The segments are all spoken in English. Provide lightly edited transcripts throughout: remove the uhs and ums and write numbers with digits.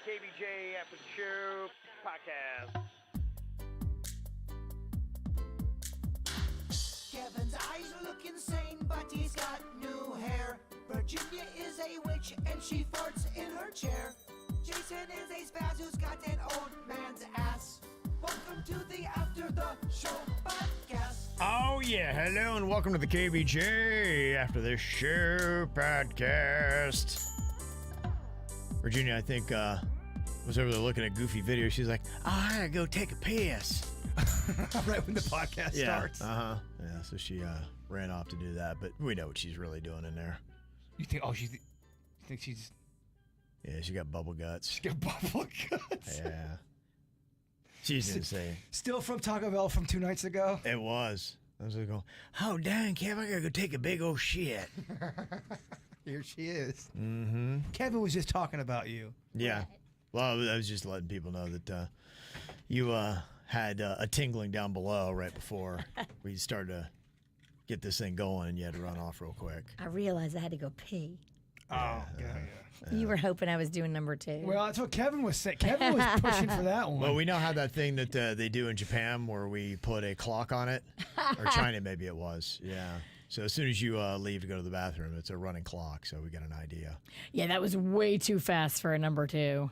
KVJ After the Show podcast. Kevin's eyes look insane, but he's got new hair. Virginia is a witch, and she farts in her chair. Jason is a spaz who's got an old man's ass. Welcome to the After the Show podcast. Oh, yeah. Hello, and welcome to the KVJ After the Show podcast. Virginia, I think, was over there looking at goofy videos. She's like, I gotta go take a piss. Right when the podcast starts. Uh-huh. Yeah, so she ran off to do that, but we know what she's really doing in there. You think, you think she's... Yeah, she got bubble guts. She's got bubble guts. Yeah. She's insane. Still from Taco Bell from 2 nights ago? It was. I was like, oh, dang, Kev, I gotta go take a big old shit. Here she is. Mm-hmm. Kevin was just talking about you. Yeah. Well, I was just letting people know that you had a tingling down below right before we started to get this thing going, and you had to run off real quick. I realized I had to go pee. Oh, yeah. You were hoping I was doing number 2. Well, that's what Kevin was saying. Kevin was pushing for that one. Well, we now have that thing that they do in Japan where we put a clock on it. Or China, maybe it was. Yeah. So as soon as you leave to go to the bathroom, it's a running clock, so we got an idea. Yeah, that was way too fast for a number 2.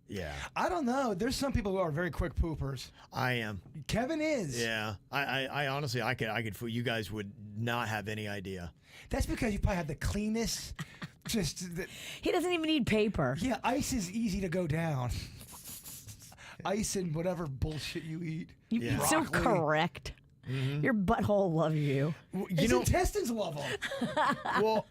Yeah. I don't know. There's some people who are very quick poopers. I am. Kevin is. Yeah. I honestly, I could. You guys would not have any idea. That's because you probably have the cleanest. He doesn't even need paper. Yeah, ice is easy to go down. Ice and whatever bullshit you eat. You're so correct. Mm-hmm. Your butthole loves you. His intestines love him. Well,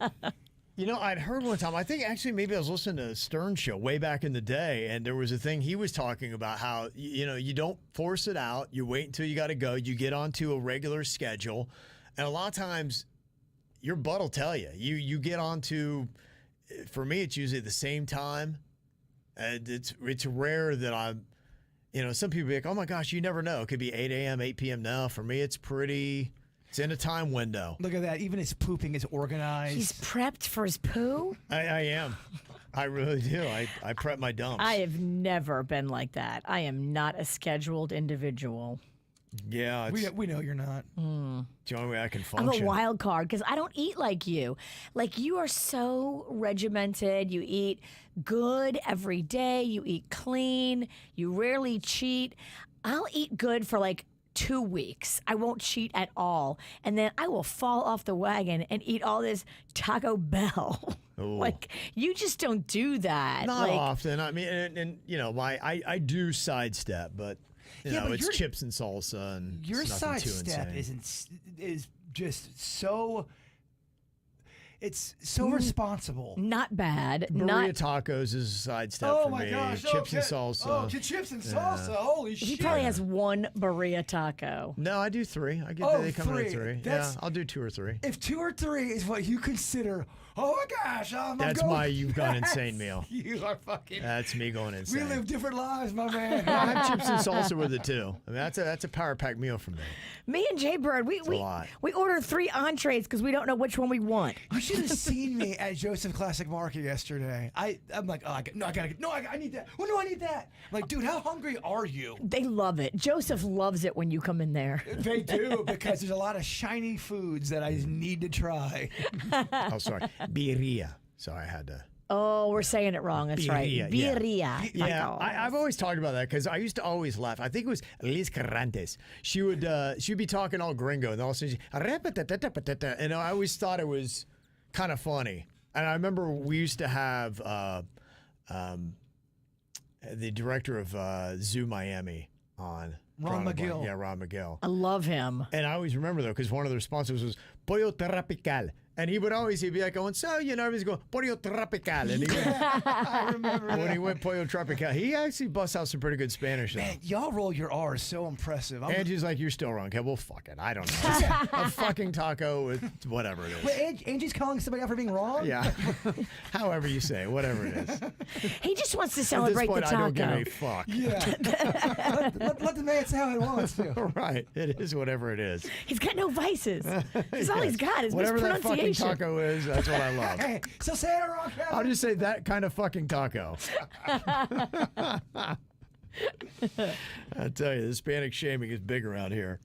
I'd heard one time, I think actually maybe I was listening to a Stern show way back in the day, and there was a thing he was talking about how, you don't force it out. You wait until you got to go. You get onto a regular schedule. And a lot of times, your butt will tell you. You get onto, for me, it's usually the same time. And it's rare that I'm, some people be like, oh my gosh, you never know. It could be 8 a.m., 8 p.m. now. For me, it's in a time window. Look at that. Even his pooping is organized. He's prepped for his poo? I am. I really do. I prep my dumps. I have never been like that. I am not a scheduled individual. Yeah. We know you're not. It's the only way I can function. I'm a wild card because I don't eat like you. Like, you are so regimented. You eat good every day. You eat clean. You rarely cheat. I'll eat good for like 2 weeks. I won't cheat at all. And then I will fall off the wagon and eat all this Taco Bell. Ooh. Like, you just don't do that. Not often. I mean, and I do sidestep, but but it's chips and salsa, and your sidestep is just so. It's so responsible. Not bad. Birria tacos is a sidestep for me. Gosh. Chips and salsa. Oh, chips and salsa. Holy shit. He probably has 1 Birria taco. No, I do 3. I get they come in at 3. Yeah, I'll do 2 or 3. If 2 or 3 is what you consider, oh my gosh, that's my you've gone insane meal. You are fucking. That's me going insane. We live different lives, my man. I have chips and salsa with it too. I mean, that's a power pack meal for me. Me and Jay Bird, we ordered 3 entrees because we don't know which one we want. You should have seen me at Joseph Classic Market yesterday. I'm like, I need that. When do I need that? I'm like, dude, how hungry are you? They love it. Joseph loves it when you come in there. They do, because there's a lot of shiny foods that I need to try. Oh, sorry. Birria. Sorry, I had to. Oh, we're saying it wrong. That's Birria, right. Birria. Yeah, I've always talked about that because I used to always laugh. I think it was Liz Carrantes. She'd be talking all gringo, and all of a sudden, and I always thought it was kind of funny. And I remember we used to have the director of Zoo Miami on. Ron McGill. Yeah, Ron McGill. I love him. And I always remember, though, because one of the responses was Pollo Tropical. And he'd be like going, so, everybody's going, Pollo Tropical. And I remember when he went Pollo Tropical, he actually busts out some pretty good Spanish. Man, y'all roll your R's so impressive. Angie's like, you're still wrong. Okay, well, fuck it. I don't know. A fucking taco with whatever it is. Wait, Angie's calling somebody out for being wrong? Yeah. However you say, whatever it is. He just wants to celebrate the taco. I don't give a fuck. Yeah. let the man say how he wants to. Right. It is whatever it is. He's got no vices. That's all he's got is whatever that fucking fucking taco is, that's what I love. Hey, still saying it wrong, Kevin. I'll just say that kind of fucking taco. I tell you, the Hispanic shaming is big around here.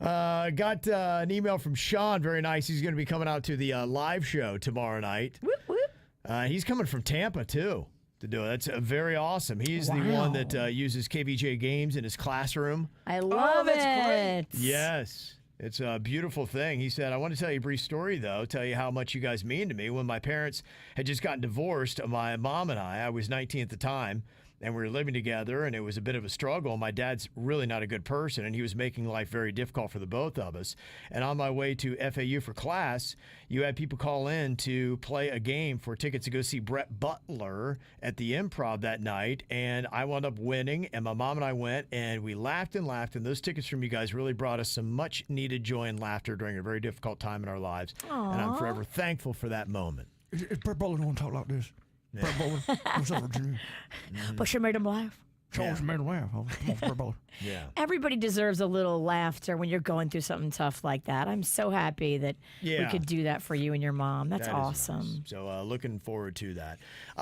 Got an email from Sean. Very nice. He's going to be coming out to the live show tomorrow night. Whoop, whoop. He's coming from Tampa, too, to do it. That's very awesome. He's the one that uses KVJ games in his classroom. I love it. That's great. Yes. It's a beautiful thing. He said, I want to tell you a brief story, though, tell you how much you guys mean to me. When my parents had just gotten divorced, my mom and I was 19 at the time, and we were living together, and it was a bit of a struggle. My dad's really not a good person, and he was making life very difficult for the both of us. And on my way to FAU for class, you had people call in to play a game for tickets to go see Brett Butler at the Improv that night, and I wound up winning, and my mom and I went, and we laughed and laughed, and those tickets from you guys really brought us some much-needed joy and laughter during a very difficult time in our lives. Aww. And I'm forever thankful for that moment. If Bert Butler don't talk like this. Bert Butler, what's up, Virginia? But she made him laugh. Charles made him laugh. Come on, Bert Butler. Yeah. Everybody deserves a little laughter when you're going through something tough like that. I'm so happy that we Yeah. could do that for you and your mom. That's That is awesome. nice. So looking forward to that.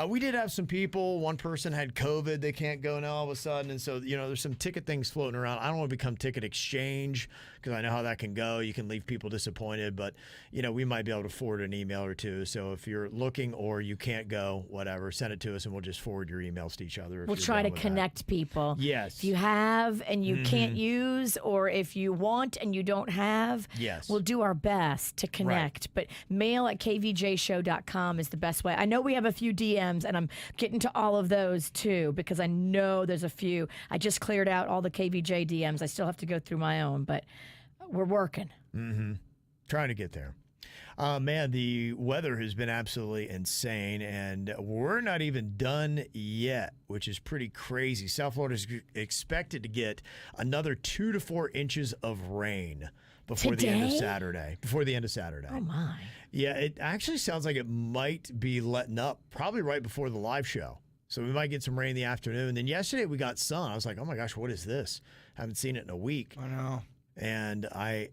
We did have some people. One person had COVID. They can't go now all of a sudden. And so, there's some ticket things floating around. I don't want to become ticket exchange because I know how that can go. You can leave people disappointed. But, we might be able to forward an email or two. So if you're looking or you can't go, whatever, send it to us and we'll just forward your emails to each other. We'll try to connect people. Yes. If you have and you can't use, or if you want and you don't have, Yes. we'll do our best to connect. But mail at kvjshow.com is the best way. I know we have a few DMs, and I'm getting to all of those too, because I know there's a few. I just cleared out all the KVJ DMs. I still have to go through my own, but we're working. Trying to get there. Man, the weather has been absolutely insane, and we're not even done yet, which is pretty crazy. South Florida is expected to get another 2 to 4 inches of rain before the end of Today? Saturday. Before the end of Saturday. Oh, my. Yeah, it actually sounds like it might be letting up probably right before the live show. So we might get some rain in the afternoon. Then yesterday we got sun. I was like, oh my gosh, what is this? Haven't seen it in a week. I know. And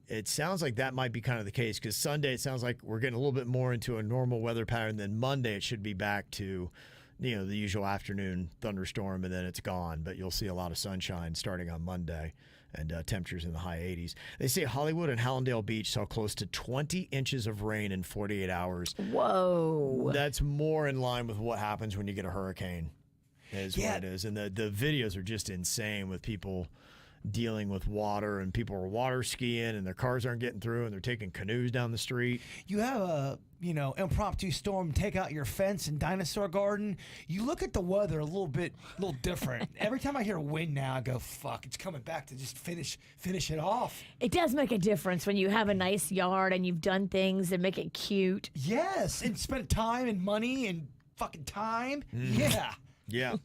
it sounds like that might be kind of the case because Sunday it sounds like we're getting a little bit more into a normal weather pattern. Then Monday it should be back to, the usual afternoon thunderstorm, and then it's gone. But you'll see a lot of sunshine starting on Monday, and temperatures in the high 80s. They say Hollywood and Hallandale Beach saw close to 20 inches of rain in 48 hours. Whoa. That's more in line with what happens when you get a hurricane, is what it is. And the videos are just insane with people dealing with water, and people are water skiing and their cars aren't getting through, and they're taking canoes down the street. You have a, impromptu storm, take out your fence and dinosaur garden. You look at the weather a little different. Every time I hear wind now, I go, fuck, it's coming back to just finish it off. It does make a difference when you have a nice yard and you've done things that make it cute. Yes, and spent time and money and fucking time. Yeah. Yeah.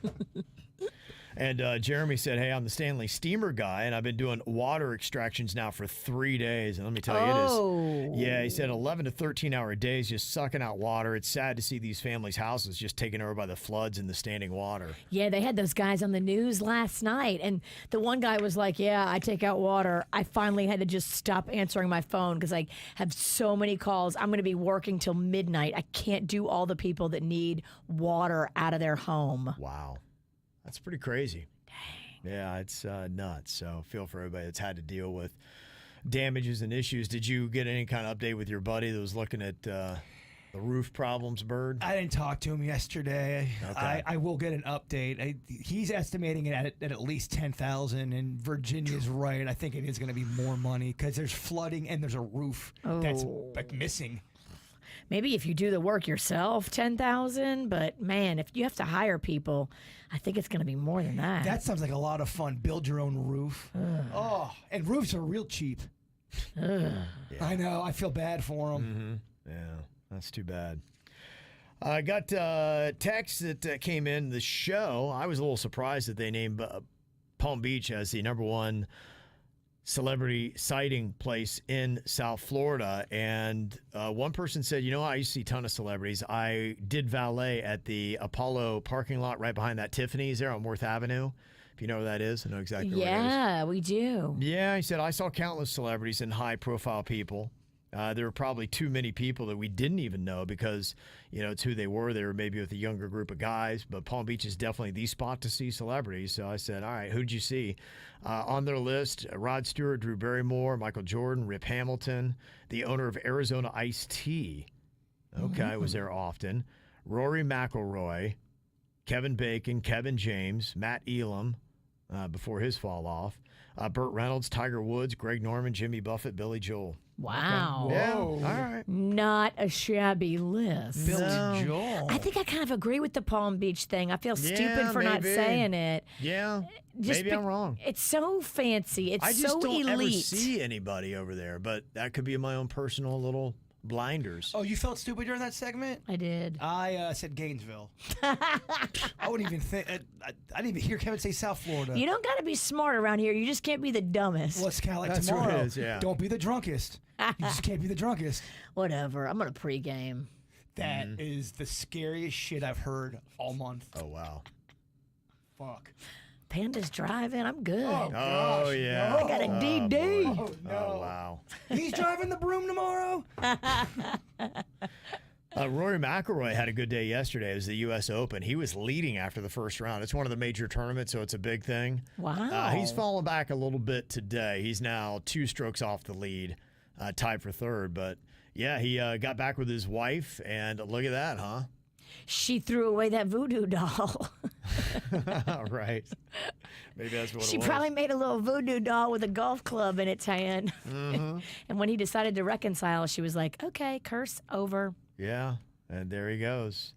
And Jeremy said, hey, I'm the Stanley Steamer guy, and I've been doing water extractions now for 3 days. And let me tell you, it is. Yeah, he said 11 to 13-hour days just sucking out water. It's sad to see these families' houses just taken over by the floods and the standing water. Yeah, they had those guys on the news last night, and the one guy was like, yeah, I take out water. I finally had to just stop answering my phone because I have so many calls. I'm going to be working till midnight. I can't do all the people that need water out of their home. Wow. That's pretty crazy. Dang. Yeah, it's nuts. So feel for everybody that's had to deal with damages and issues. Did you get any kind of update with your buddy that was looking at the roof problems, Bird? I didn't talk to him yesterday. Okay. I will get an update. He's estimating it at least 10,000, and Virginia's right. I think it is going to be more money because there's flooding and there's a roof that's missing. Maybe if you do the work yourself, 10,000. But man, if you have to hire people, I think it's going to be more than that. That sounds like a lot of fun. Build your own roof. Oh, and roofs are real cheap. I know. I feel bad for them. Yeah, that's too bad. I got text that came in the show. I was a little surprised that they named Palm Beach as the #1 celebrity sighting place in South Florida. And one person said, I used to see a ton of celebrities. I did valet at the Apollo parking lot right behind that Tiffany's there on Worth Avenue. If you know where that is, I know exactly where it is. Yeah, we do. Yeah, he said, I saw countless celebrities and high-profile people. There were probably too many people that we didn't even know because, it's who they were. They were maybe with a younger group of guys, but Palm Beach is definitely the spot to see celebrities. So I said, all right, who'd you see? On their list, Rod Stewart, Drew Barrymore, Michael Jordan, Rip Hamilton, the owner of Arizona Iced Tea. Okay, was there often. Rory McIlroy, Kevin Bacon, Kevin James, Matt Elam, before his fall off. Burt Reynolds, Tiger Woods, Greg Norman, Jimmy Buffett, Billy Joel. Wow. Yeah, all right. Not a shabby list. Billy Joel. I think I kind of agree with the Palm Beach thing. I feel stupid for not maybe. saying it. Yeah, Just maybe I'm wrong. It's so fancy. It's I just so don't elite. ever see anybody over there, but that could be my own personal little blinders. Oh, you felt stupid during that segment? I did. I said Gainesville. I wouldn't even think. I didn't even hear Kevin say South Florida. You don't got to be smart around here. You just can't be the dumbest. Well, it's kind of like That's what tomorrow. it is, yeah. Don't be the drunkest. You just can't be the drunkest. Whatever. I'm going to pregame. That is the scariest shit I've heard all month. Oh, wow. Fuck. Panda's driving. I'm good. Oh, Gosh, yeah. I got a DD. Oh, no. Oh, wow. He's driving the broom tomorrow? Rory McIlroy had a good day yesterday. It was the U.S. Open. He was leading after the first round. It's one of the major tournaments, so it's a big thing. Wow. He's fallen back a little bit today. He's now 2 strokes off the lead, tied for third. But, yeah, he got back with his wife, and look at that, huh? She threw away that voodoo doll. Right. Maybe that's what She it was. probably made a little voodoo doll with a golf club in its hand. And when he decided to reconcile, she was like, okay, curse over. Yeah, and there he goes.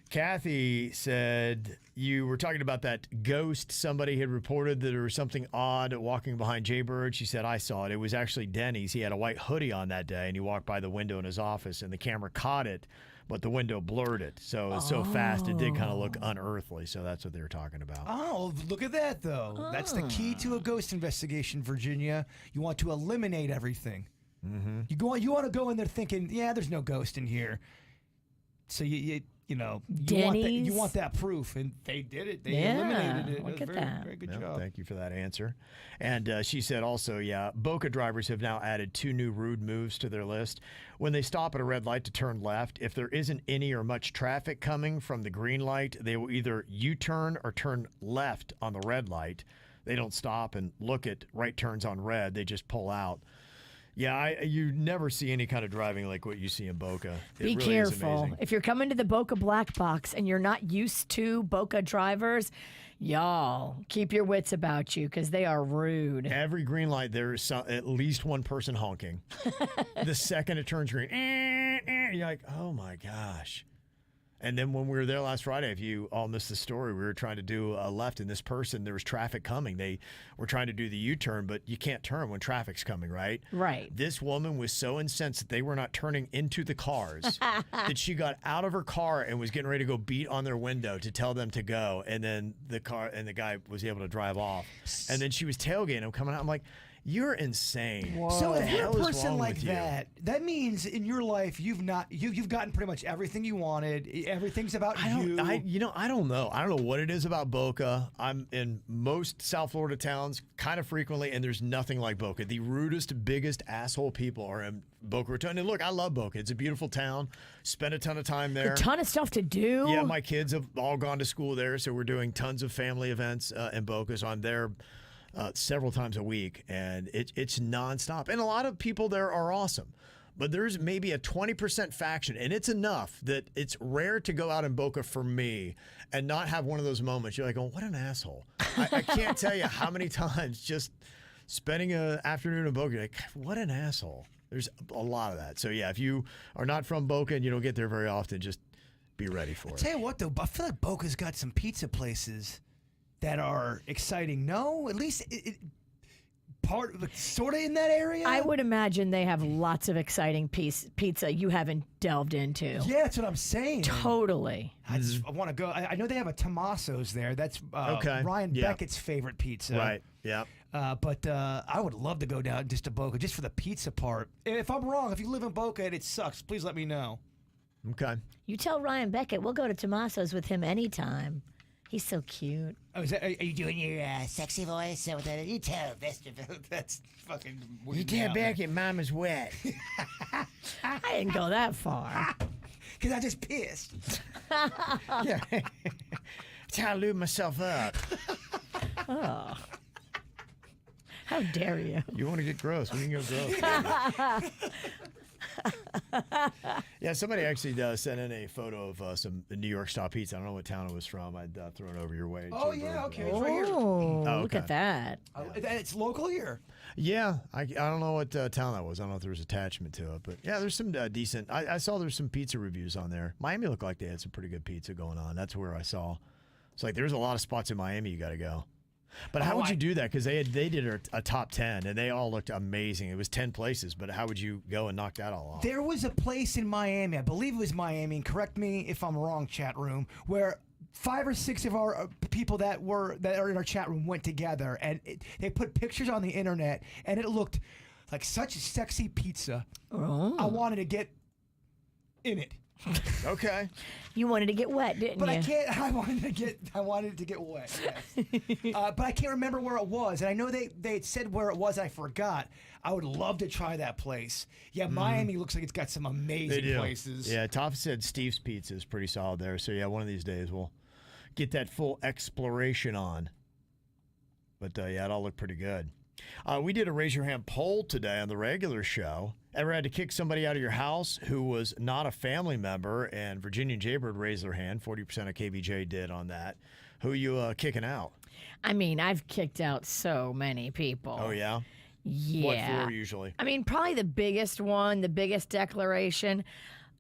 Kathy said you were talking about that ghost. Somebody had reported that there was something odd walking behind Jaybird. She said, I saw it. It was actually Denny's. He had a white hoodie on that day, and he walked by the window in his office, and the camera caught it, but the window blurred it. So it was so fast, it did kind of look unearthly. So that's what they were talking about. Oh, look at that, though. That's the key to a ghost investigation, Virginia. You want to eliminate everything. Mm-hmm. You want to go in there thinking, yeah, there's no ghost in here. So you want that proof, and they did it. They eliminated it. Look It was at very, that. very good Yep, job. thank you for that answer. And she said also, Boca drivers have now added 2 new rude moves to their list. When they stop at a red light to turn left, if there isn't any or much traffic coming from the green light, they will either U-turn or turn left on the red light. They don't stop and look at right turns on red. They just pull out. Yeah, you never see any kind of driving like what you see in Boca. It Be really is careful. amazing. If you're coming to the Boca Black Box and you're not used to Boca drivers, y'all, keep your wits about you because they are rude. Every green light, there's at least one person honking. The second it turns green, you're like, oh my gosh. And then when we were there last Friday, if you all missed the story, we were trying to do a left, and this person, there was traffic coming. They were trying to do the U-turn, but you can't turn when traffic's coming, right? Right. This woman was so incensed that they were not turning into the cars that she got out of her car and was getting ready to go beat on their window to tell them to go. And then the guy was able to drive off. And then she was tailgating him coming out. I'm like, you're insane. So What if the you're a hell is person wrong like with you? that means in your life you've gotten pretty much everything you wanted. Everything's about you. I don't know. I don't know what it is about Boca. I'm in most South Florida towns kind of frequently, and there's nothing like Boca. The rudest, biggest asshole people are in Boca Raton. And look, I love Boca. It's a beautiful town. Spent a ton of time there. A ton of stuff to do. Yeah, my kids have all gone to school there, so we're doing tons of family events in Boca. So I'm there several times a week, and it's nonstop. And a lot of people there are awesome. But there's maybe a 20% faction, and it's enough that it's rare to go out in Boca for me and not have one of those moments. You're like, oh, what an asshole. I can't tell you how many times just spending an afternoon in Boca, you're like, what an asshole. There's a lot of that. So, yeah, if you are not from Boca and you don't get there very often, just be ready for it. Tell you what, though, I feel like Boca's got some pizza places that are exciting. No, at least sort of in that area. I would imagine they have lots of exciting pizza you haven't delved into. Yeah, that's what I'm saying. Totally. I want to go. I know they have a Tommaso's there. That's Okay. Ryan Yeah. Beckett's favorite pizza. Right, yeah. But I would love to go down just to Boca, just for the pizza part. If I'm wrong, if you live in Boca and it sucks, please let me know. Okay. You tell Ryan Beckett we'll go to Tommaso's with him anytime. He's so cute. Oh, are you doing your sexy voice? You tell that's fucking weird. You tell Beckett Mama's wet. I didn't go that far. Because I just pissed. Yeah. That's how I lube myself up. Oh. How dare you? You want to get gross? We can go gross. Yeah, somebody actually sent in a photo of some New York style pizza. I don't know what town it was from. I'd throw it over your way. Oh, yeah, okay. It's right here. Oh, Oh, look okay. at that. It's local here. Yeah, I don't know what town that was. I don't know if there was attachment to it, but yeah, there's some decent. I saw there's some pizza reviews on there. Miami looked like they had some pretty good pizza going on. That's where I saw. It's like there's a lot of spots in Miami you got to go. But how would you do that? Because they did a top 10 and they all looked amazing. It was 10 places, but how would you go and knock that all off? There was a place in Miami, I believe it was Miami, and correct me if I'm wrong, chat room, where 5 or 6 of our people that are in our chat room went together, and they put pictures on the internet, and it looked like such a sexy pizza. Oh. I wanted to get in it. Okay. You wanted to get wet, didn't But you? I can't. I wanted it to get wet. Yes. But I can't remember where it was, and I know they had said where it was. I forgot. I would love to try that place. Yeah, Miami looks like it's got some amazing places. Yeah, Toff said Steve's Pizza is pretty solid there. So yeah, one of these days we'll get that full exploration on. But yeah, it all looked pretty good. We did a raise your hand poll today on the regular show. Ever had to kick somebody out of your house who was not a family member? And Virginia and Jaybird raised their hand. 40% of KVJ did on that. Who are you kicking out? I mean, I've kicked out so many people. Oh, yeah? Yeah. What for usually? I mean, probably the biggest one, the biggest declaration.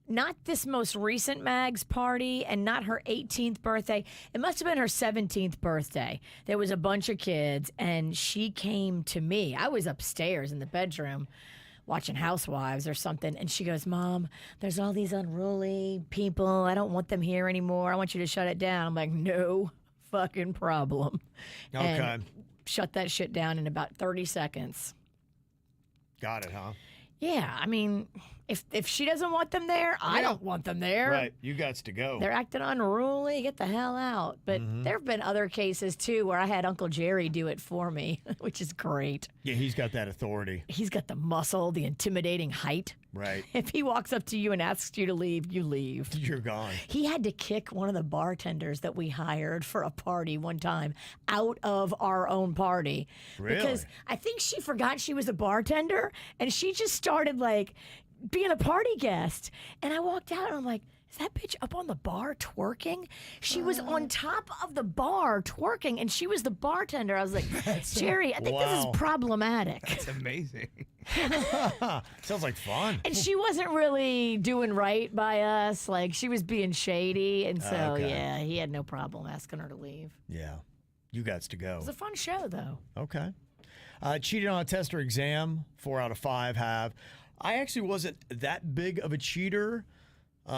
Not this most recent Mag's party and not her 18th birthday. It must have been her 17th birthday. There was a bunch of kids, and she came to me. I was upstairs in the bedroom watching Housewives or something, and she goes, Mom, there's all these unruly people. I don't want them here anymore. I want you to shut it down. I'm like, no fucking problem. Okay. And shut that shit down in about 30 seconds. Got it, huh? Yeah, I mean, if she doesn't want them there, I don't want them there. Right. You got to go. They're acting unruly. Get the hell out. But there have been other cases, too, where I had Uncle Jerry do it for me, which is great. Yeah, he's got that authority. He's got the muscle, the intimidating height. Right. If he walks up to you and asks you to leave, you leave. You're gone. He had to kick one of the bartenders that we hired for a party one time out of our own party. Really? Because I think she forgot she was a bartender, and she just started, like, being a party guest. And I walked out, and I'm like, is that bitch up on the bar twerking? She was on top of the bar twerking, and she was the bartender. I was like, Jerry, I think this is Wow. problematic. It's amazing. Sounds like fun. And she wasn't really doing right by us. Like, she was being shady. And so, Okay. yeah, he had no problem asking her to leave. Yeah. You got to go. It was a fun show, though. Okay. Cheated on a test or exam. 4 out of 5 have. I actually wasn't that big of a cheater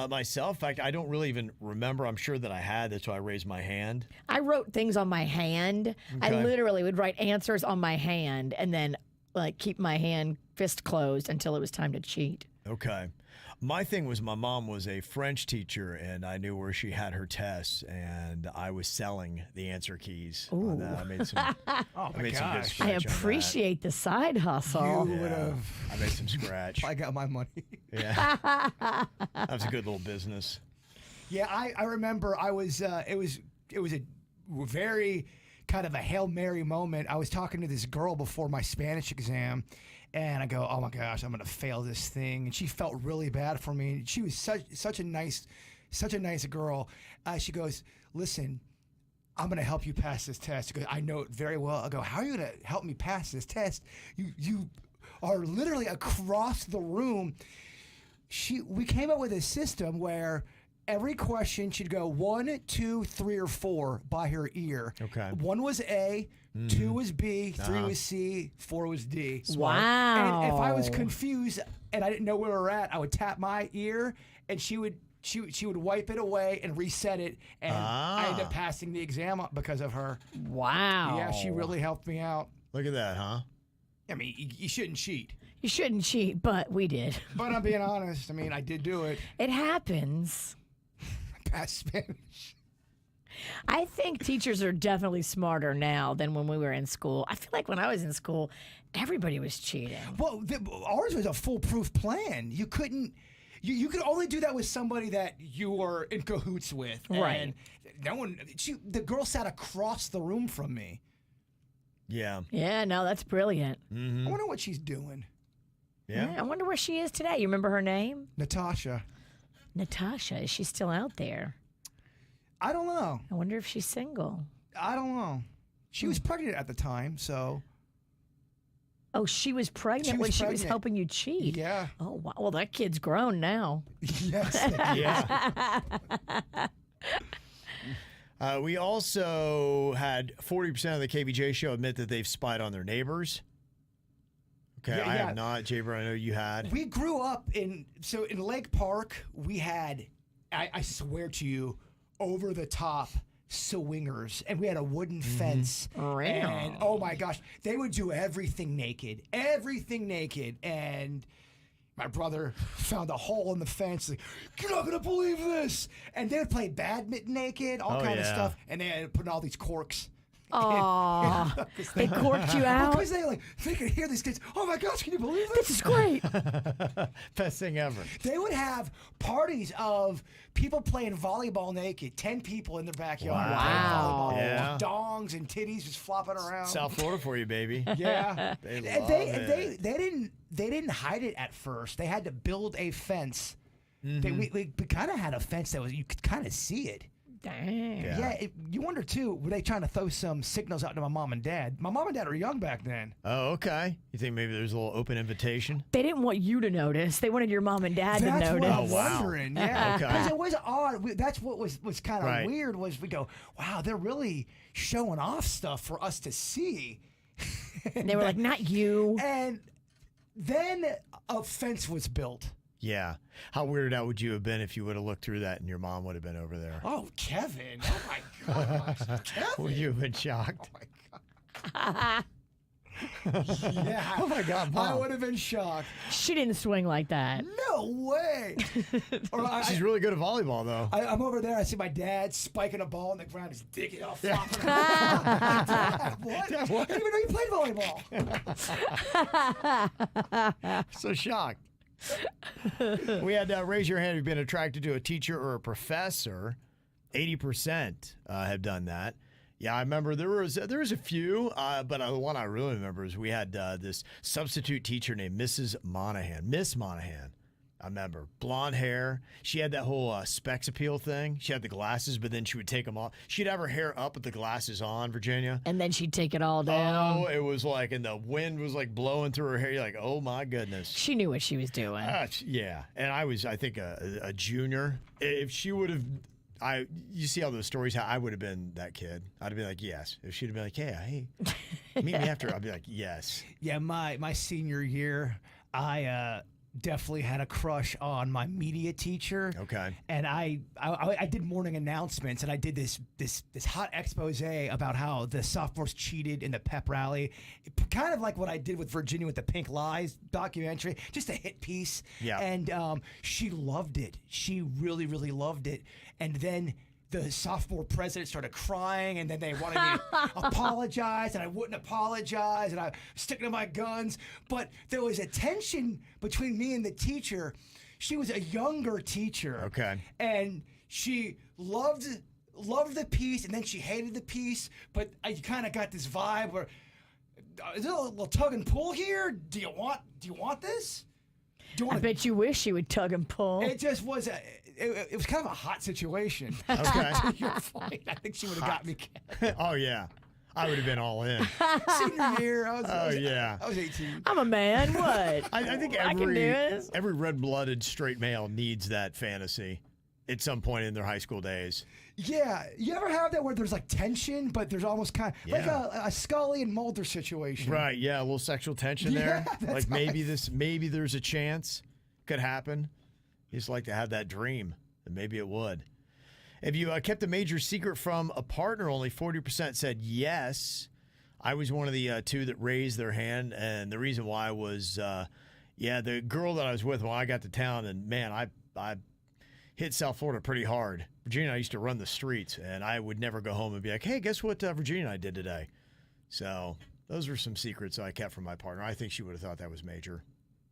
myself. In fact, I don't really even remember. I'm sure that I had. That's why I raised my hand. I wrote things on my hand. I Okay. literally would write answers on my hand and then, like, keep my hand fist closed until it was time to cheat. Okay. My thing was my mom was a French teacher, and I knew where she had her tests, and I was selling the answer keys. On that. I made some. Oh, I made some good I scratch on that. appreciate the side hustle. You would Yeah, have. I made some scratch. I got my money. Yeah. That was a good little business. Yeah, I remember I was it was a very kind of a Hail Mary moment. I was talking to this girl before my Spanish exam, and I go, oh my gosh, I'm gonna fail this thing. And she felt really bad for me. She was such a nice girl. She goes, listen, I'm gonna help you pass this test. She goes, I know it very well. I go, how are you gonna help me pass this test? You are literally across the room. We came up with a system where every question she'd go 1, 2, 3, or 4 by her ear. Okay. 1 was A, 2 was B, 3 was C, 4 was D. Wow. And if I was confused and I didn't know where we were at, I would tap my ear, and she would wipe it away and reset it, and I ended up passing the exam because of her. Wow. Yeah, she really helped me out. Look at that, huh? I mean, you shouldn't cheat. You shouldn't cheat, but we did. But I'm being honest. I mean, I did do it. It happens. I passed Spanish. I think teachers are definitely smarter now than when we were in school. I feel like when I was in school, everybody was cheating. Well, ours was a foolproof plan. You couldn't. You could only do that with somebody that you were in cahoots with. Right. And no one. The girl sat across the room from me. Yeah. Yeah, no, that's brilliant. I wonder what she's doing. Yeah. I wonder where she is today. You remember her name? Natasha. Natasha. Is she still out there? I don't know. I wonder if she's single. I don't know. She was pregnant at the time, so. Oh, she was pregnant She was when she was pregnant. helping you cheat. Yeah. Oh, wow. Well, that kid's grown now. Yes. Yeah. We also had 40% of the KVJ show admit that they've spied on their neighbors. Okay, Yeah, I yeah. have not. Jaber, I know you had. We grew up in Lake Park. We had, I swear to you, over the top swingers, and we had a wooden fence. And oh my gosh, they would do everything naked, and my brother found a hole in the fence. Like, you're not gonna believe this. And they would play badminton naked, all kind of yeah. stuff, and they had put in all these corks. Oh, they corked you out? Because they could hear these kids. Oh my gosh, can you believe this? This is great. Best thing ever. They would have parties of people playing volleyball naked, 10 people in their backyard Wow. playing volleyball. Yeah. Dongs and titties just flopping around. South Florida for you, baby. Yeah. They And love they it. didn't hide it at first. They had to build a fence. We kind of had a fence that was you could kind of see it. Dang. Yeah. You wonder too, were they trying to throw some signals out to my mom and dad? My mom and dad were young back then. Oh, okay. You think maybe there's a little open invitation? They didn't want you to notice. They wanted your mom and dad to That's what notice. I'm wondering. Yeah, Okay. because it was odd. That's what was kind of Right. weird. Was we go, wow, they're really showing off stuff for us to see. And they were like, not you. And then a fence was built. Yeah. How weirded out would you have been if you would have looked through that and your mom would have been over there? Oh, Kevin! Oh my gosh, Kevin! Would you have been shocked? Yeah. Oh my God, I Mom. would have been shocked. She didn't swing like that. No way. Or She's really good at volleyball, though. I'm over there. I see my dad spiking a ball in the ground. He's digging off, flopping around. Dad, what? Dad, what? I didn't even know you played volleyball. So shocked. We had raise your hand if you've been attracted to a teacher or a professor. 80% have done that. Yeah, I remember there was a few, but the one I really remember is we had this substitute teacher named Mrs. Monahan. Miss Monahan. I remember. Blonde hair. She had that whole specs appeal thing. She had the glasses, but then she would take them off. She'd have her hair up with the glasses on, Virginia. And then she'd take it all down. Oh, it was like, and the wind was like blowing through her hair. You're like, oh my goodness. She knew what she was doing. Yeah, and I was, I think, a junior. If she would have, you see all those stories, how I would have been that kid. I'd have been like, yes. If she'd have been like, hey, meet me after, I'd be like, yes. Yeah, my senior year, I definitely had a crush on my media teacher. Okay. And I did morning announcements, and I did this hot expose about how the sophomores cheated in the pep rally, kind of like what I did with Virginia with the Pink Lies documentary, just a hit piece. Yeah. And she loved it. She really, really loved it. And then the sophomore president started crying, and then they wanted me to apologize, and I wouldn't apologize, and I was sticking to my guns. But there was a tension between me and the teacher. She was a younger teacher. Okay. And she loved the piece, and then she hated the piece. But I kind of got this vibe where, is there a little tug and pull here? Do you want this? Do you I want bet you wish she would tug and pull. It just was it was kind of a hot situation. Okay. You're fine. I think she would have got me. Oh, yeah. I would have been all in. Senior year, I was yeah. I was 18. I'm a man. What? I think I can do this. every red-blooded straight male needs that fantasy at some point in their high school days. Yeah, you ever have that where there's like tension, but there's almost kind of like Yeah. a Scully and Mulder situation. Right, yeah, a little sexual tension there. Yeah, that's Like how maybe there's a chance could happen. You just like to have that dream, and maybe it would. If you kept a major secret from a partner, only 40% said yes. I was one of the two that raised their hand, and the reason why was, the girl that I was with when I got to town, and man, hit South Florida pretty hard. Virginia and I used to run the streets, and I would never go home and be like, hey, guess what Virginia and I did today? So those were some secrets I kept from my partner. I think she would have thought that was major.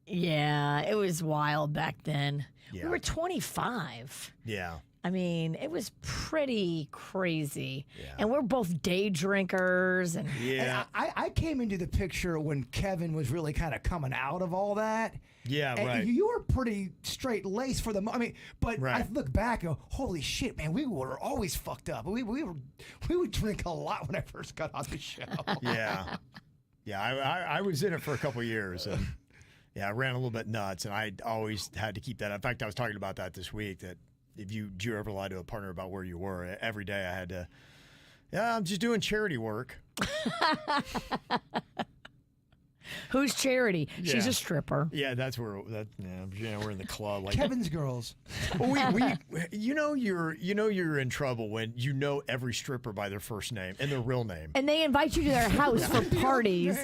Yeah, it was wild back then. Yeah. We were 25. Yeah. I mean, it was pretty crazy. Yeah. And we're both day drinkers. And Yeah. And I came into the picture when Kevin was really kind of coming out of all that. Yeah, And right. you were pretty straight laced for the. I mean, but Right. I look back and go, holy shit, man, we were always fucked up. We would drink a lot when I first got on the show. Yeah. Yeah, I was in it for a couple years, and I ran a little bit nuts, and I always had to keep that. In fact, I was talking about that this week, that if you ever lie to a partner about where you were, every day I had to, I'm just doing charity work. who's Charity? She's Yeah. a stripper. Yeah, that's where we're in the club. Like, Kevin's girls. well, we you're in trouble when you know every stripper by their first name and their real name. And they invite you to their house for parties.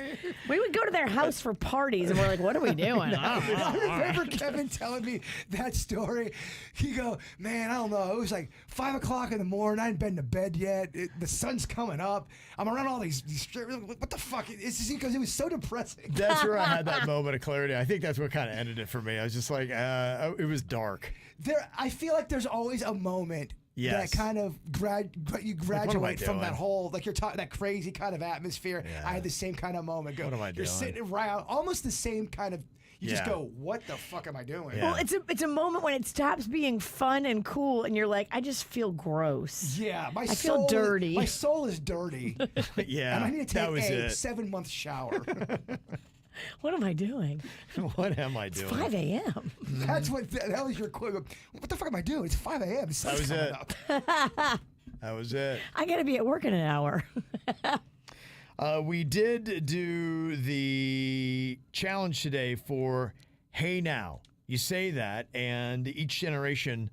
We would go to their house for parties, and we're like, what are we doing? I remember Kevin telling me that story. He go, man, I don't know. It was like 5 o'clock in the morning. I hadn't been to bed yet. The sun's coming up. I'm around all these strippers. What the fuck? It's just because it was so depressing. That's where I had that moment of clarity. I think that's what kind of ended it for me. I was just like, it was dark. I feel like there's always a moment Yes. that kind of you graduate from that doing? whole, like you're talking, that crazy kind of atmosphere. Yeah. I had the same kind of moment. What am I You're doing? sitting around, almost the same kind of. You just Yeah. go, what the fuck am I doing? Yeah. Well, it's a moment when it stops being fun and cool, and you're like, I just feel gross. Yeah, I feel dirty. My soul is dirty. Yeah, And I need to that take was a it. 7-month shower. What am I doing? What am I doing? 5 a.m. That's what that was your quote. What the fuck am I doing? It's 5 a.m. The sun's was coming it. up. That was it. I got to be at work in an hour. We did do the challenge today for Hey Now. You say that, and each generation,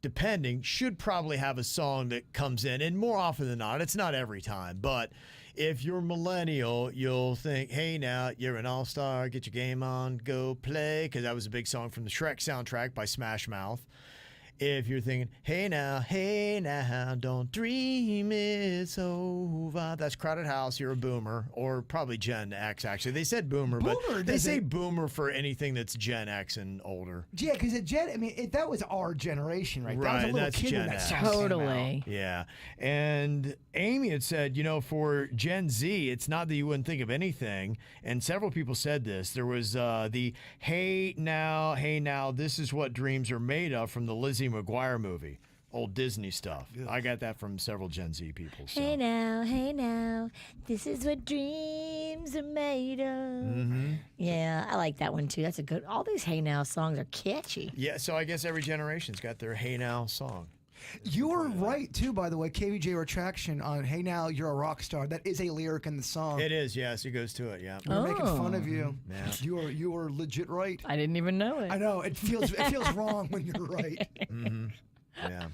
depending, should probably have a song that comes in. And more often than not, it's not every time, but if you're millennial, you'll think, hey, now, you're an all-star, get your game on, go play, because that was a big song from the Shrek soundtrack by Smash Mouth. If you're thinking, hey, now, don't dream it's over, that's Crowded House, you're a boomer, or probably Gen X, actually. They said boomer, but Boomer they say doesn't- boomer for anything that's Gen X and older. Yeah, because that was our generation, right? That was a Right, little that's kid when Gen that X. song came out. Totally. Yeah. And Amy had said, for Gen Z, it's not that you wouldn't think of anything. And several people said this. There was the hey now, this is what dreams are made of from the Lizzie McGuire movie. Old Disney stuff. I got that from several Gen Z people. So. Hey now, this is what dreams are made of. Mm-hmm. Yeah, I like that one too. That's a good. All these Hey Now songs are catchy. Yeah, so I guess every generation's got their Hey Now song. You were right, too, by the way. KVJ Retraction on Hey Now, You're a Rock Star. That is a lyric in the song. It is, yes. It goes to it, yeah. We're making fun of you. Yeah. You were legit right. I didn't even know it. I know. It feels wrong when you're right. Yeah.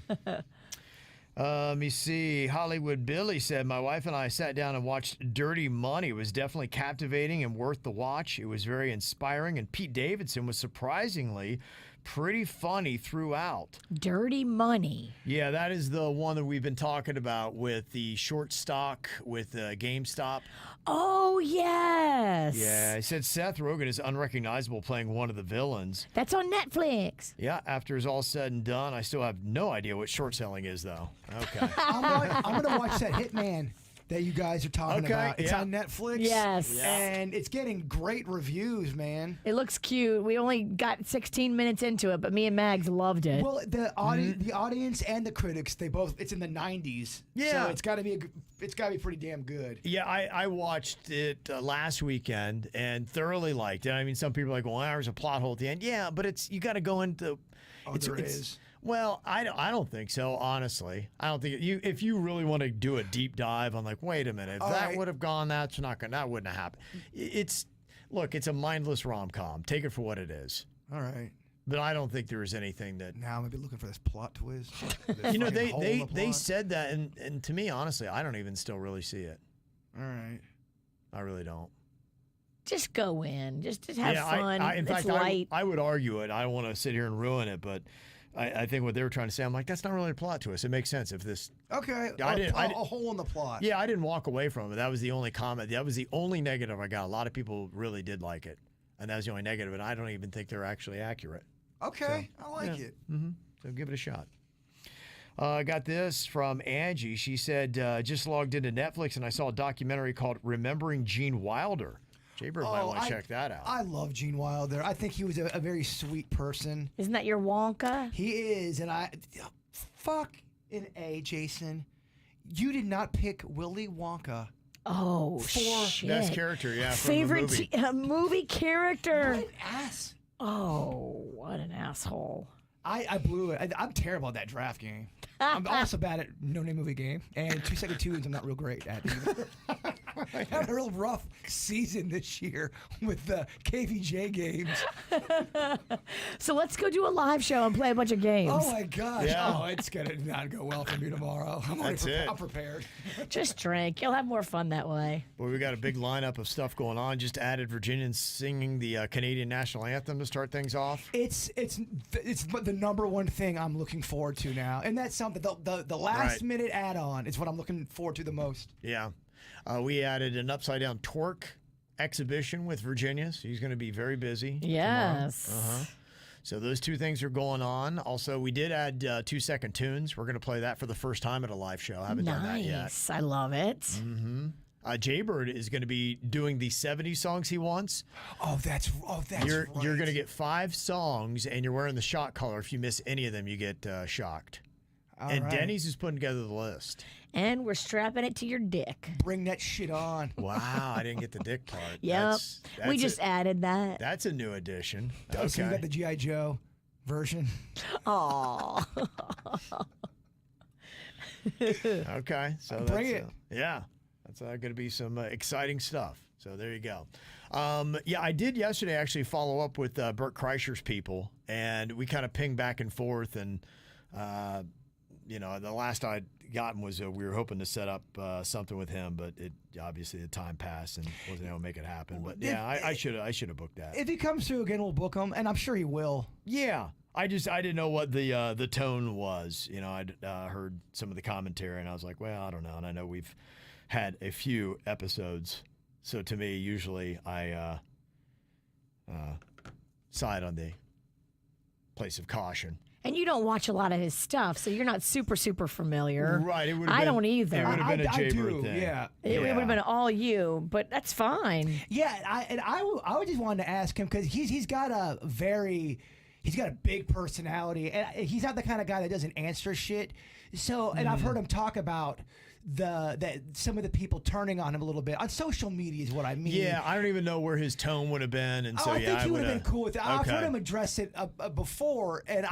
Let me see. Hollywood Billy said, my wife and I sat down and watched Dirty Money. It was definitely captivating and worth the watch. It was very inspiring, and Pete Davidson was surprisingly pretty funny throughout. Dirty Money. Yeah, that is the one that we've been talking about with the short stock with GameStop. Oh, yes. Yeah, he said Seth Rogen is unrecognizable playing one of the villains. That's on Netflix. Yeah, after it's all said and done, I still have no idea what short selling is, though. Okay. I'm going to watch that Hitman that you guys are talking Okay, about. It's yeah. on Netflix. Yes. And it's getting great reviews, man. It looks cute. We only got 16 minutes into it, but me and Mags loved it. Well, the audience and the critics, it's in the 90s. Yeah. So it's got to be pretty damn good. Yeah, I watched it last weekend and thoroughly liked it. I mean, some people are like, well, there's a plot hole at the end. Yeah, but you got to go into. There is. Well, I don't think so, honestly. I don't think if you really want to do a deep dive on, like, wait a minute, if that right. would have gone, that wouldn't have happened. It's a mindless rom-com. Take it for what it is. All right. But I don't think there is anything that. Now I'm going to be looking for this plot twist. They said that, and to me, honestly, I don't even still really see it. All right. I really don't. Just go in. Just have fun. In It's fact, light. I would argue it. I don't want to sit here and ruin it, but I think what they were trying to say, I'm like, that's not really a plot twist. It makes sense if this. Okay, I a hole in the plot. Yeah, I didn't walk away from it. That was the only comment. That was the only negative I got. A lot of people really did like it, and that was the only negative. And I don't even think they're actually accurate. Okay, I like it. Mm-hmm. So give it a shot. I got this from Angie. She said, just logged into Netflix and I saw a documentary called Remembering Gene Wilder. Jaybird might want to check that out. I love Gene Wilder. I think he was a very sweet person. Isn't that your Wonka? He is, and fuck an A, Jason. You did not pick Willy Wonka. Oh, for shit. Best character, yeah. Favorite from the movie. movie character. What an ass. Oh, what an asshole. I blew it. I'm terrible at that draft game. I'm also bad at no-name movie game. And 2-second tunes I'm not real great at either. I had a real rough season this year with the KVJ games. So let's go do a live show and play a bunch of games. Oh, my gosh. Yeah. Oh, it's going to not go well for me tomorrow. I'm prepared. Just drink. You'll have more fun that way. Boy, we got a big lineup of stuff going on. Just added Virginians singing the Canadian national anthem to start things off. It's the number one thing I'm looking forward to now. And that's something, the last minute add-on is what I'm looking forward to the most. Yeah. We added an upside-down twerk exhibition with Virginia, so he's going to be very busy. Yes. Tomorrow. So those two things are going on. Also, we did add 2-second tunes. We're going to play that for the first time at a live show. I haven't done that yet. Nice. I love it. Mm-hmm. Jaybird is going to be doing the 70 songs he wants. Oh, that's You're right. going to get 5 songs, and you're wearing the shot collar. If you miss any of them, you get shocked. All and right. Denny's is putting together the list. And we're strapping it to your dick. Bring that shit on. Wow, I didn't get the dick part. Yep. We just added that. That's a new addition. Oh, so you Okay. got the G.I. Joe version. Aw. Okay, so Bring that's, it. Yeah, that's going to be some exciting stuff. So there you go. Yeah, I did yesterday actually follow up with Bert Kreischer's people, and we kind of pinged back and forth. And the last I'd gotten was we were hoping to set up something with him, but it obviously the time passed and wasn't able to make it happen. But yeah, I should have booked that. If he comes through again, we'll book him, and I'm sure he will. Yeah. I didn't know what the tone was. I'd heard some of the commentary, and I was like, well, I don't know. And I know we've had a few episodes, so to me, usually I side on the place of caution. And you don't watch a lot of his stuff, so you're not super, super familiar. Right. It I don't either. It would have been a I Jaybird do, thing. yeah. It would have been all you, but that's fine. Yeah, I just wanted to ask him because he's got a big personality, and he's not the kind of guy that doesn't answer shit. So, and I've heard him talk about that some of the people turning on him a little bit on social media is what I mean. Yeah, I don't even know where his tone would have been, and so I think he would have been cool with it. I've Okay. heard him address it before, and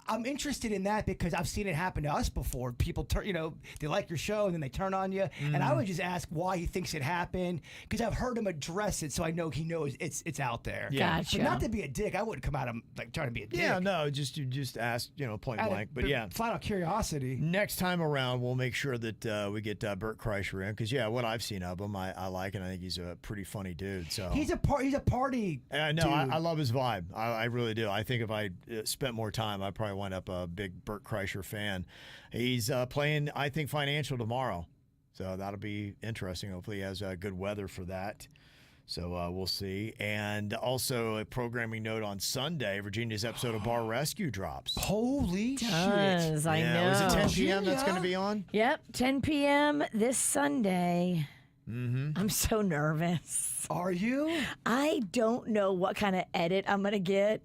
I'm interested in that because I've seen it happen to us before. People they like your show and then they turn on you, and I would just ask why he thinks it happened because I've heard him address it, so I know he knows it's out there. Yeah. Gotcha. But not to be a dick. I wouldn't come out of like trying to be a dick. Yeah, no, you just ask, point blank. But yeah, flat out curiosity. next time around, we'll make sure that we get Bert Kreischer in because what I've seen of him, I like, and I think he's a pretty funny dude. So He's a party. And dude. I love his vibe. I really do. I think if I spent more time, I'd probably wind up a big Bert Kreischer fan. He's playing, I think, Financial tomorrow, so that'll be interesting. Hopefully, he has good weather for that. So we'll see. And also a programming note on Sunday, Virginia's episode of Bar Rescue drops. Holy shit! Does I know? Was it 10 p.m. that's going to be on? Yep, 10 p.m. this Sunday. Mm-hmm. I'm so nervous. Are you? I don't know what kind of edit I'm going to get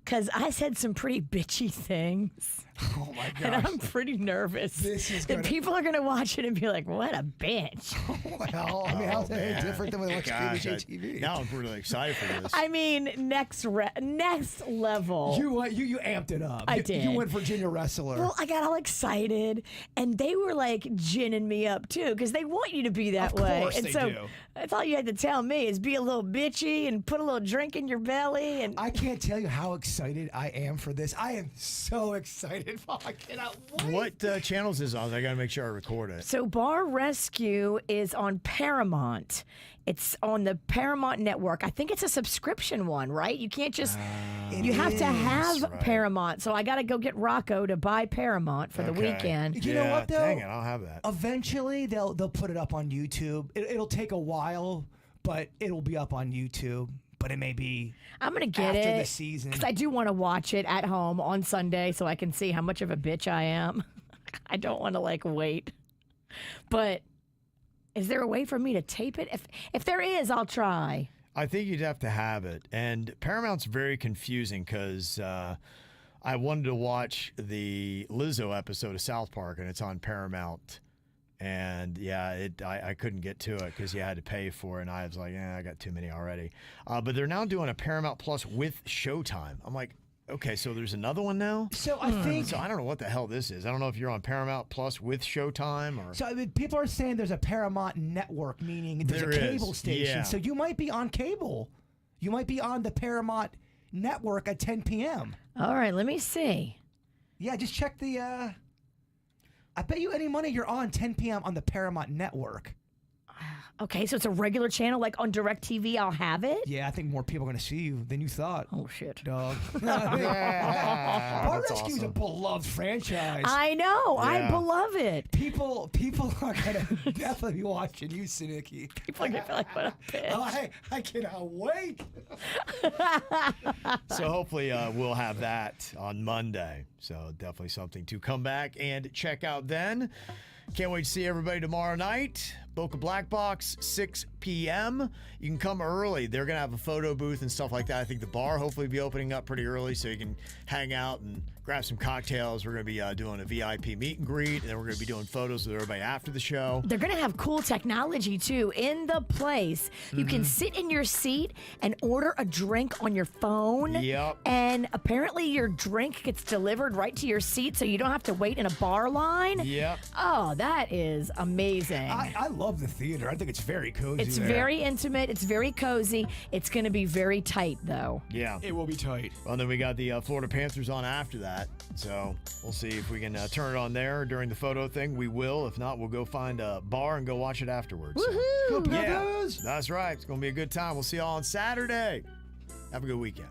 because I said some pretty bitchy things. Oh my And gosh! I'm pretty nervous This is that gonna- people are going to watch it and be like, what a bitch. Well, I mean, how's that any Man. different than when they watch Gosh, KVJ TV? Now I'm really excited for this. I mean, next level. You amped it up. I You did. went Virginia wrestler. Well, I got all excited, and they were like ginning me up too, because they want you to be that Of way. course And they so do. that's all you had to tell me is be a little bitchy and put a little drink in your belly. And I can't tell you how excited I am for this. I am so excited. I cannot wait. What channels is on? I got to make sure I record it. so Bar Rescue is on Paramount. It's on the Paramount network. I think it's a subscription one, right? You can't just. You have to have right. Paramount. So I got to go get Rocco to buy Paramount for the Okay. weekend. You know what though? Dang it, I don't have that. Eventually, they'll put it up on YouTube. It'll take a while, but it'll be up on YouTube. But it may be I'm going to get after it the season. because I do want to watch it at home on Sunday so I can see how much of a bitch I am. I don't want to wait. But is there a way for me to tape it? If there is, I'll try. I think you'd have to have it. And Paramount's very confusing because I wanted to watch the Lizzo episode of South Park, and it's on Paramount. And yeah, I couldn't get to it because you had to pay for it. And I was like, I got too many already. But they're now doing a Paramount Plus with Showtime. I'm like, okay, so there's another one now? So I think. So I don't know what the hell this is. I don't know if you're on Paramount Plus with Showtime or. So I mean, people are saying there's a Paramount network, meaning there's There a cable is, station. yeah. So you might be on cable. You might be on the Paramount network at 10 p.m. All right, let me see. Yeah, just check the. I bet you any money you're on 10 p.m. on the Paramount network. Okay, so it's a regular channel, like on DirecTV, I'll have it? Yeah, I think more people are going to see you than you thought. Oh, shit. Dog. Yeah, Bar that's Rescue is a awesome. beloved franchise. I know. I Yeah. love it. People are going to definitely be watching you, Sinicky. People are going to feel like, what a bitch. I cannot wait. So hopefully we'll have that on Monday. So definitely something to come back and check out then. Can't wait to see everybody tomorrow night. Boca Black Box, 6 p.m. You can come early. They're going to have a photo booth and stuff like that. I think the bar hopefully be opening up pretty early so you can hang out and grab some cocktails. We're going to be doing a VIP meet and greet, and then we're going to be doing photos with everybody after the show. They're going to have cool technology, too, in the place. You can sit in your seat and order a drink on your phone. Yep. And apparently your drink gets delivered right to your seat so you don't have to wait in a bar line. Yep. Oh, that is amazing. I love the theater. I think it's very cozy. It's there. very intimate. It's very cozy. It's going to be very tight, though. Yeah. It will be tight. Well, then we got the Florida Panthers on after that. So we'll see if we can turn it on there during the photo thing. We will. If not, we'll go find a bar and go watch it afterwards. So, Woohoo! yeah, that's right. It's going to be a good time. We'll see y'all on Saturday. Have a good weekend.